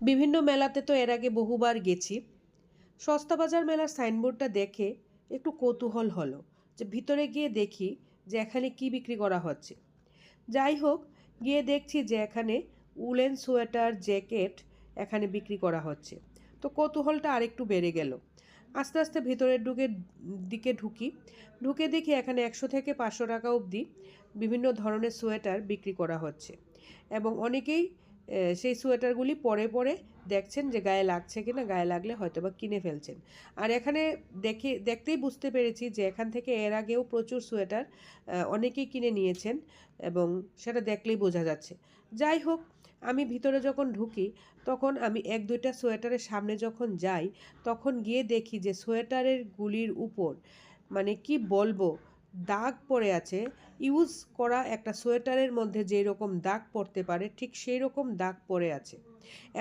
বিভিন্ন মেলাতে তো এর আগে বহুবার গেছি। সস্তা বাজার মেলার সাইনবোর্ডটা দেখে একটু কৌতূহল হলো যে ভিতরে গিয়ে দেখি যে এখানে কি বিক্রি করা হচ্ছে। যাই হোক, গিয়ে দেখছি যে এখানে উলেন সোয়েটার, জ্যাকেট এখানে বিক্রি করা হচ্ছে। তো কৌতূহলটা আরেকটু বেড়ে গেল। আস্তে আস্তে ভিতরের দিকে ঢুকি। ঢুকে দেখি এখানে ১০০ থেকে ৫০০ টাকা অবধি বিভিন্ন ধরনের সোয়েটার বিক্রি করা হচ্ছে এবং অনেকেই সেই সোয়েটারগুলি পরে পরে দেখছেন যে গায়ে লাগছে কিনা, গায়ে লাগলে হয়তো বা কিনে ফেলছেন। আর এখানে দেখতেই বুঝতে পেরেছি যে এখান থেকে এর আগেও প্রচুর সোয়েটার অনেকেই কিনে নিয়েছেন এবং সেটা দেখলেই বোঝা যাচ্ছে। যাই হোক, আমি ভিতরে যখন ঢুকি তখন আমি ১-২টা সোয়েটারের সামনে যখন যাই তখন গিয়ে দেখি যে সোয়েটারের গুলির উপর মানে কি বলবো, দাগ পড়ে আছে। ইউজ করা একটা সোয়েটারের মধ্যে যেই রকম দাগ পড়তে পারে ঠিক সেই রকম দাগ পড়ে আছে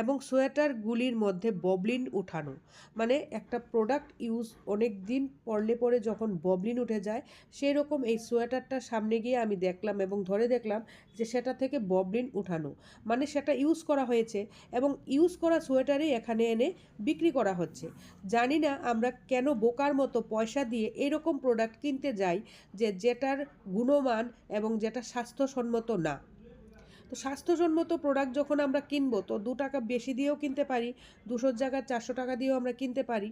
এবং সোয়েটারগুলির মধ্যে ববলিন উঠানো। মানে একটা প্রোডাক্ট ইউজ অনেক দিন পরলে পরে যখন ববলিন উঠে যায় সেই রকম এই সোয়েটারটার সামনে গিয়ে আমি দেখলাম এবং ধরে দেখলাম যে সেটা থেকে ববলিন উঠানো, মানে সেটা ইউজ করা হয়েছে এবং ইউজ করা সোয়েটারই এখানে এনে বিক্রি করা হচ্ছে। জানি না আমরা কেন বোকার মতো পয়সা দিয়ে এরকম প্রোডাক্ট কিনতে যাই যেটার গুণমান এবং যেটা স্বাস্থ্যসম্মত না। তো স্বাস্থ্যসম্মত প্রোডাক্ট যখন আমরা কিনবো তো ২ টাকা বেশি দিয়েও কিনতে পারি, ২০০ জায়গায় ৪০০ টাকা দিয়েও আমরা কিনতে পারি।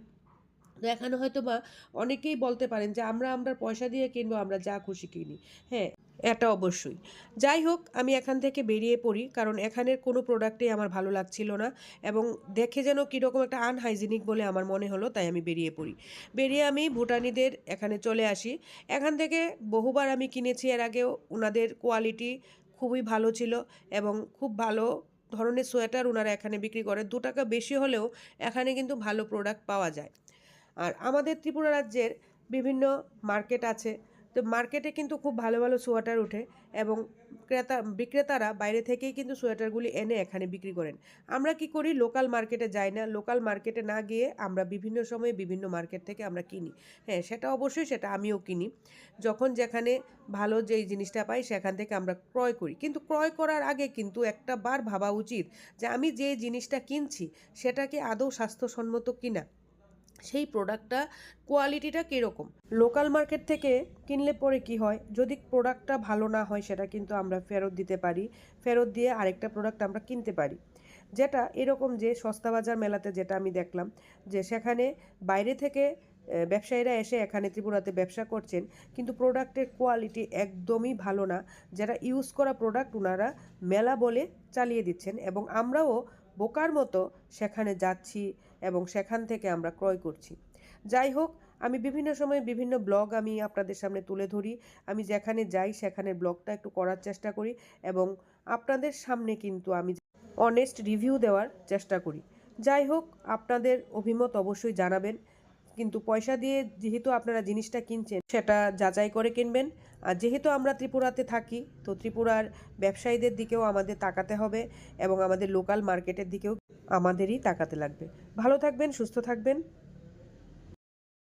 তো এখানে হয়তো বা অনেকেই বলতে পারেন যে আমরা পয়সা দিয়ে কিনবো, আমরা যা খুশি কিনি। হ্যাঁ, এটা অবশ্যই। যাই হোক, আমি এখান থেকে বেরিয়ে পড়ি কারণ এখানের কোনো প্রোডাক্টই আমার ভালো লাগছিল না এবং দেখে যেন কীরকম একটা আনহাইজিনিক বলে আমার মনে হলো, তাই আমি বেরিয়ে পড়ি। বেরিয়ে আমি ভুটানিদের এখানে চলে আসি। এখান থেকে বহুবার আমি কিনেছি এর আগেও, ওনাদের কোয়ালিটি খুবই ভালো ছিল এবং খুব ভালো ধরনের সোয়েটার ওনারা এখানে বিক্রি করে। ২ টাকা বেশি হলেও এখানে কিন্তু ভালো প্রোডাক্ট পাওয়া যায়। আর আমাদের ত্রিপুরা রাজ্যের বিভিন্ন মার্কেট আছে, তো মার্কেটে কিন্তু খুব ভালো ভালো সোয়েটার ওঠে এবং বিক্রেতারা বাইরে থেকেই কিন্তু সোয়েটারগুলি এনে এখানে বিক্রি করেন। আমরা কি করি, লোকাল মার্কেটে যাই না, লোকাল মার্কেটে না গিয়ে আমরা বিভিন্ন সময়ে বিভিন্ন মার্কেট থেকে আমরা কিনি। হ্যাঁ, সেটা অবশ্যই, সেটা আমিও কিনি। যখন যেখানে ভালো যেই জিনিসটা পাই সেখান থেকে আমরা ক্রয় করি, কিন্তু ক্রয় করার আগে কিন্তু একটা বার ভাবা উচিত যে আমি যে জিনিসটা কিনছি সেটা কি আদৌ স্বাস্থ্যসম্মত কিনা, সেই প্রোডাক্টটা কোয়ালিটিটা কীরকম। লোকাল মার্কেট থেকে কিনলে পরে কি হয়, যদি প্রোডাক্টটা ভালো না হয় সেটা কিন্তু আমরা ফেরত দিতে পারি, ফেরত দিয়ে আরেকটা প্রোডাক্ট আমরা কিনতে পারি। যেটা এরকম যে সস্তা বাজার মেলাতে যেটা আমি দেখলাম যে সেখানে বাইরে থেকে ব্যবসায়ীরা এসে এখানে ত্রিপুরাতে ব্যবসা করছেন কিন্তু প্রোডাক্টের কোয়ালিটি একদমই ভালো না। যারা ইউজ করা প্রোডাক্ট ওনারা মেলা বলে চালিয়ে দিচ্ছেন এবং আমরাও বোকার মতো সেখানে যাচ্ছি এবং সেখান থেকে আমরা ক্রয় করছি। যাই হোক, আমি বিভিন্ন সময় বিভিন্ন ব্লগ আমি আপনাদের সামনে তুলে ধরি। আমি যেখানে যাই সেখানের ব্লগটা একটু করার চেষ্টা করি এবং আপনাদের সামনে কিন্তু আমি অনেস্ট রিভিউ দেওয়ার চেষ্টা করি। যাই হোক, আপনাদের অভিমত অবশ্যই জানাবেন, কিন্তু পয়সা দিয়ে যেহেতু আপনারা জিনিসটা কিনছেন সেটা যাচাই করে কিনবেন। আর যেহেতু আমরা ত্রিপুরাতে থাকি তো ত্রিপুরার ব্যবসায়ীদের দিকেও আমাদের তাকাতে হবে এবং আমাদের লোকাল মার্কেটের দিকেও আমাদেরই তাকাতে লাগবে। ভালো থাকবেন, সুস্থ থাকবেন।